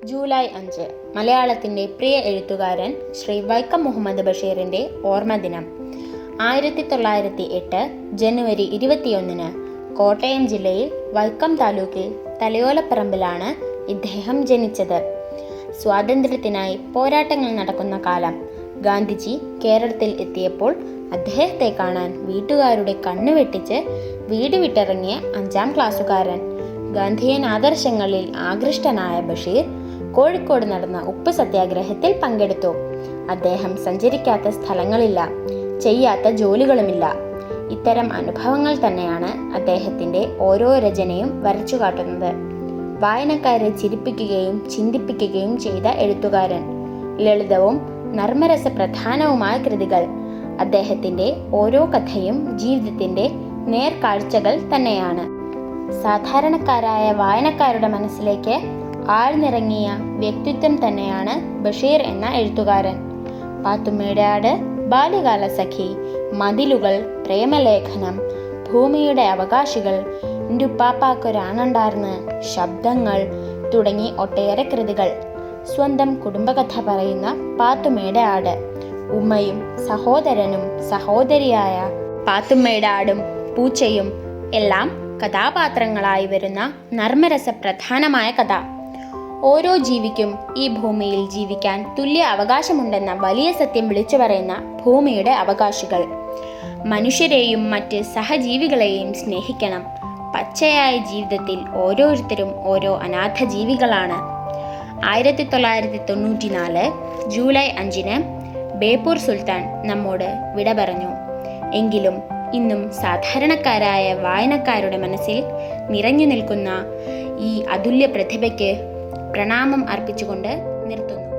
July 5 മലയാളത്തിൻ്റെ പ്രിയ എഴുത്തുകാരൻ ശ്രീ വൈക്കം മുഹമ്മദ് ബഷീറിൻ്റെ ഓർമ്മദിനം. 1908 ജനുവരി 21 കോട്ടയം ജില്ലയിൽ വൈക്കം താലൂക്കിൽ തലയോലപ്പറമ്പിലാണ് ഇദ്ദേഹം ജനിച്ചത്. സ്വാതന്ത്ര്യത്തിനായി പോരാട്ടങ്ങൾ നടക്കുന്ന കാലം. ഗാന്ധിജി കേരളത്തിൽ എത്തിയപ്പോൾ അദ്ദേഹത്തെ കാണാൻ വീട്ടുകാരുടെ കണ്ണുവെട്ടിച്ച് വീട് വിട്ടിറങ്ങിയ 5ാം ക്ലാസ്സുകാരൻ. ഗാന്ധിയൻ ആദർശങ്ങളിൽ ആകൃഷ്ടനായ ബഷീർ കോഴിക്കോട് നടന്ന ഉപ്പ് സത്യാഗ്രഹത്തിൽ പങ്കെടുത്തു. അദ്ദേഹം സഞ്ചരിക്കാത്ത സ്ഥലങ്ങളില്ല, ചെയ്യാത്ത ജോലികളുമില്ല. ഇത്തരം അനുഭവങ്ങൾ തന്നെയാണ് അദ്ദേഹത്തിൻ്റെ ഓരോ രചനയും വരച്ചു കാട്ടുന്നത്. വായനക്കാരെ ചിരിപ്പിക്കുകയും ചിന്തിപ്പിക്കുകയും ചെയ്ത എഴുത്തുകാരൻ. ലളിതവും നർമ്മരസപ്രധാനവുമായ കൃതികൾ. അദ്ദേഹത്തിൻ്റെ ഓരോ കഥയും ജീവിതത്തിൻ്റെ നേർക്കാഴ്ചകൾ തന്നെയാണ്. സാധാരണക്കാരായ വായനക്കാരുടെ മനസ്സിലേക്ക് ആഴ്ന്നിറങ്ങിയ വ്യക്തിത്വം തന്നെയാണ് ബഷീർ എന്ന എഴുത്തുകാരൻ. പാത്തുമ്മയുടെ ആട്, ബാല്യകാല സഖി, മതിലുകൾ, പ്രേമലേഖനം, ഭൂമിയുടെ അവകാശികൾ, ഇന്റുപ്പാപ്പാക്കൊരാണുണ്ടാർന്ന്, ശബ്ദങ്ങൾ തുടങ്ങി ഒട്ടേറെ കൃതികൾ. സ്വന്തം കുടുംബകഥ പറയുന്ന പാത്തുമ്മയുടെ ആട്. ഉമ്മയും സഹോദരനും സഹോദരിയായ പാത്തുമ്മയുടെ ആടും പൂച്ചയും എല്ലാം കഥാപാത്രങ്ങളായി വരുന്ന നർമ്മരസപ്രധാനമായ കഥ. ഓരോ ജീവിക്കും ഈ ഭൂമിയിൽ ജീവിക്കാൻ തുല്യ അവകാശമുണ്ടെന്ന വലിയ സത്യം വിളിച്ചു പറയുന്ന ഭൂമിയുടെ അവകാശികൾ. മനുഷ്യരെയും മറ്റ് സഹജീവികളെയും സ്നേഹിക്കണം. പച്ചയായ ജീവിതത്തിൽ ഓരോരുത്തരും ഓരോ അനാഥ ജീവികളാണ്. 1994 ജൂലൈ 5 ബേപ്പൂർ സുൽത്താൻ നമ്മോട് വിട പറഞ്ഞു. എങ്കിലും ഇന്നും സാധാരണക്കാരായ വായനക്കാരുടെ മനസ്സിൽ നിറഞ്ഞു നിൽക്കുന്ന ഈ അതുല്യ പ്രതിഭയ്ക്ക് പ്രണാമം അർപ്പിച്ചുകൊണ്ട് നിർത്തുന്നു.